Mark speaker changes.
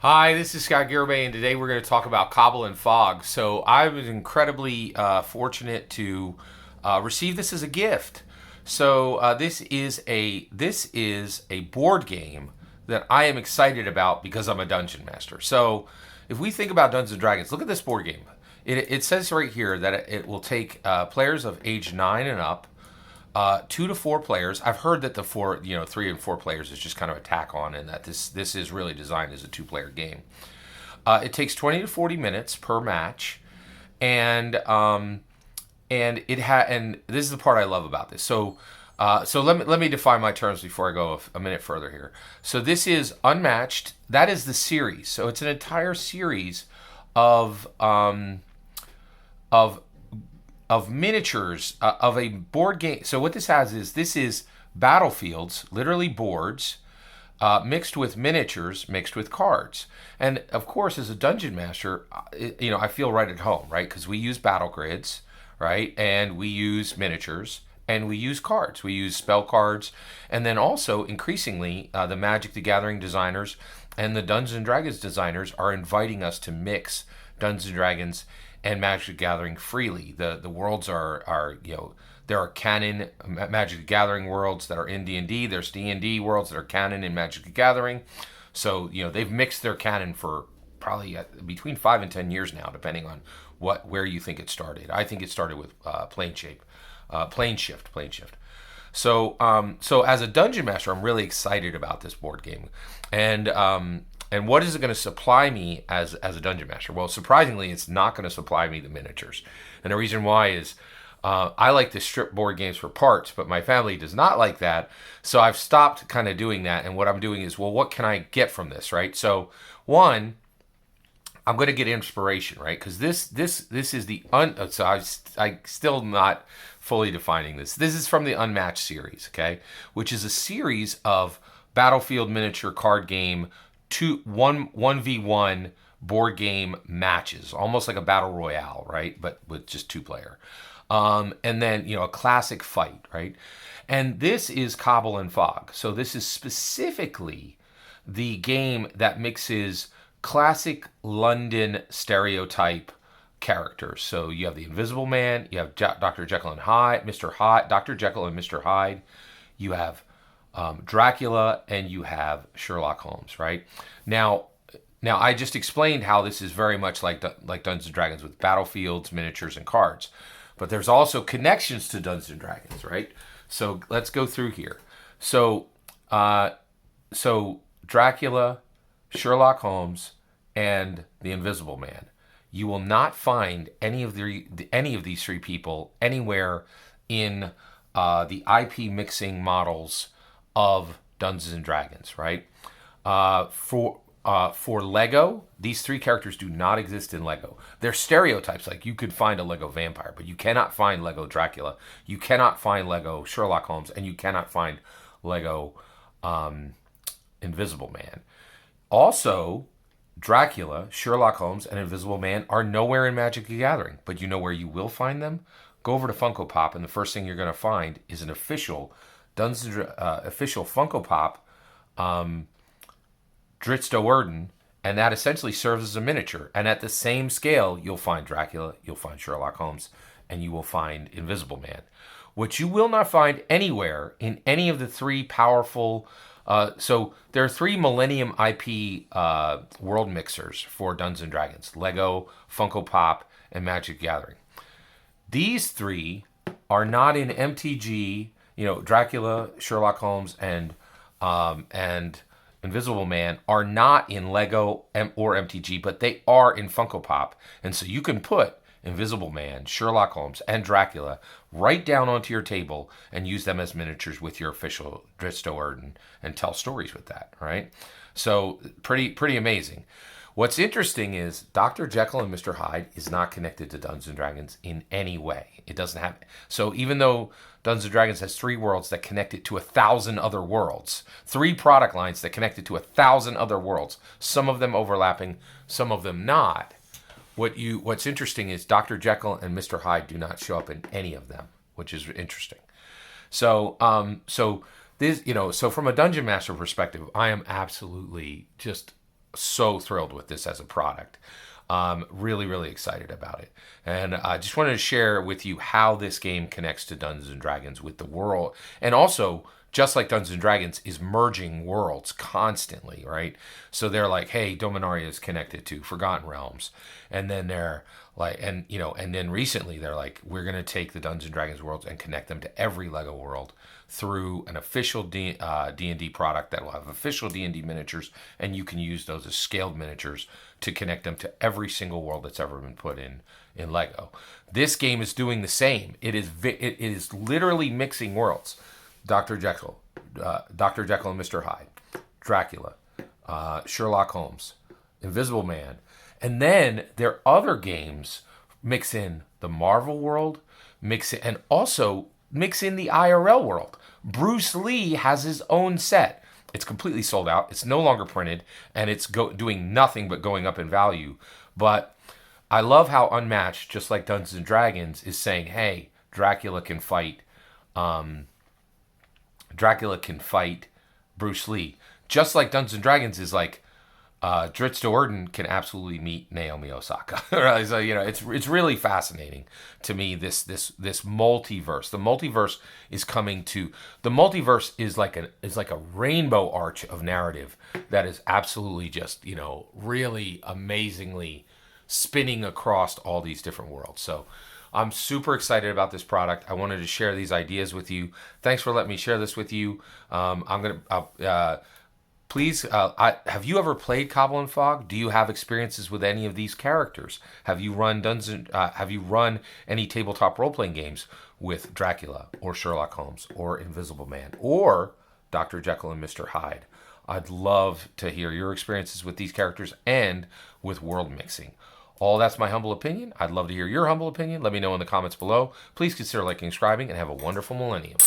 Speaker 1: Hi, this is Scott Garibay, and today we're going to talk about Cobble and Fog. So I was incredibly fortunate to receive this as a gift. So this is a board game that I am excited about because I'm a dungeon master. So if we think about Dungeons and Dragons, look at this board game. It says right here that it will take players of age 9 and up, 2 to 4 players. I've heard that the 3 and 4 players is just kind of a tack on, and that this is really designed as a 2-player game. It takes 20 to 40 minutes per match, and and this is the part I love about this. So let me define my terms before I go a minute further here. So this is Unmatched. That is the series. So it's an entire series of of of miniatures of a board game. So what this is battlefields, literally boards, mixed with miniatures, mixed with cards. And of course, as a dungeon master, I feel right at home, right? Because we use battle grids, right? And we use miniatures, and we use cards. We use spell cards, and then also increasingly, the Magic the Gathering designers and the Dungeons and Dragons designers are inviting us to mix Dungeons and Dragons and Magic the Gathering freely. The worlds are there are canon Magic the Gathering worlds that are in D&D. There's D&D worlds that are canon in Magic the Gathering. So they've mixed their canon for probably between 5 and 10 years now, depending on where you think it started. I think it started with Plane Shift. So as a dungeon master, I'm really excited about this board game, and what is it going to supply me as a dungeon master? Well, surprisingly, it's not going to supply me the miniatures, and the reason why is I like to strip board games for parts, but my family does not like that, so I've stopped kind of doing that. And what I'm doing is, well, what can I get from this, right? So one, I'm going to get inspiration, right? Because this is so I still not fully defining this. This is from the Unmatched series, okay, which is a series of battlefield miniature card game 1v1 board game matches, almost like a battle royale, right? But with just 2-player, and then a classic fight, right? And this is Cobble and Fog. So this is specifically the game that mixes classic London stereotype characters. So you have the Invisible Man, you have Dr. Jekyll and Hyde, Mr. Hyde, Dr. Jekyll and Mr. Hyde. You have Dracula, and you have Sherlock Holmes, right? Now I just explained how this is very much like Dungeons and Dragons with battlefields, miniatures, and cards. But there's also connections to Dungeons and Dragons, right? So let's go through here. So Dracula, Sherlock Holmes, and the Invisible Man. You will not find any of these 3 people anywhere in the IP mixing models of Dungeons and Dragons, right? For Lego, these 3 characters do not exist in Lego. They're stereotypes. Like, you could find a Lego vampire, but you cannot find Lego Dracula. You cannot find Lego Sherlock Holmes, and you cannot find Lego Invisible Man. Also, Dracula, Sherlock Holmes, and Invisible Man are nowhere in Magic the Gathering, but you know where you will find them? Go over to Funko Pop, and the first thing you're going to find is an official Funko Pop Dritz-Do-Urden, and that essentially serves as a miniature. And at the same scale, you'll find Dracula, you'll find Sherlock Holmes, and you will find Invisible Man. What you will not find anywhere in any of the 3 powerful... so there are 3 Millennium IP world mixers for Dungeons and Dragons: Lego, Funko Pop, and Magic the Gathering. These 3 are not in MTG. Dracula, Sherlock Holmes, and Invisible Man are not in Lego or MTG, but they are in Funko Pop. And so you can put Invisible Man, Sherlock Holmes, and Dracula right down onto your table and use them as miniatures with your official Dritz-Do-Urden and tell stories with that, right? So pretty amazing. What's interesting is Dr. Jekyll and Mr. Hyde is not connected to Dungeons and Dragons in any way. It doesn't have... So even though Dungeons and Dragons has 3 worlds that connect it to 1,000 other worlds, 3 product lines that connect it to 1,000 other worlds, some of them overlapping, some of them not. What's interesting is Dr. Jekyll and Mr. Hyde do not show up in any of them, which is interesting. So from a dungeon master perspective, I am absolutely just so thrilled with this as a product. Really, really excited about it. And I just wanted to share with you how this game connects to Dungeons and Dragons with the world. And also, just like Dungeons and Dragons is merging worlds constantly, right? So they're like, hey, Dominaria is connected to Forgotten Realms. And then they're like, and then recently they're like, we're going to take the Dungeons and Dragons worlds and connect them to every Lego world through an official D&D product that will have official D&D miniatures, and you can use those as scaled miniatures to connect them to every single world that's ever been put in Lego. This game is doing the same. It is literally mixing worlds. Dr. Jekyll and Mr. Hyde, Dracula, Sherlock Holmes, Invisible Man. And then their other games mix in the Marvel world, and also mix in the IRL world. Bruce Lee has his own set. It's completely sold out. It's no longer printed, and it's doing nothing but going up in value. But I love how Unmatched, just like Dungeons and Dragons, is saying, hey, Dracula can fight Bruce Lee. Just like Dungeons and Dragons is like, Dritz Do'Urden can absolutely meet Naomi Osaka. So, it's really fascinating to me, this multiverse. The multiverse is coming to, the multiverse is like a rainbow arch of narrative that is absolutely just, really amazingly spinning across all these different worlds. So I'm super excited about this product. I wanted to share these ideas with you. Thanks for letting me share this with you. Please, have you ever played Cobble and Fog? Do you have experiences with any of these characters? Have you run any tabletop role-playing games with Dracula or Sherlock Holmes or Invisible Man or Dr. Jekyll and Mr. Hyde? I'd love to hear your experiences with these characters and with world mixing. All that's my humble opinion. I'd love to hear your humble opinion. Let me know in the comments below. Please consider liking and subscribing, and have a wonderful millennium.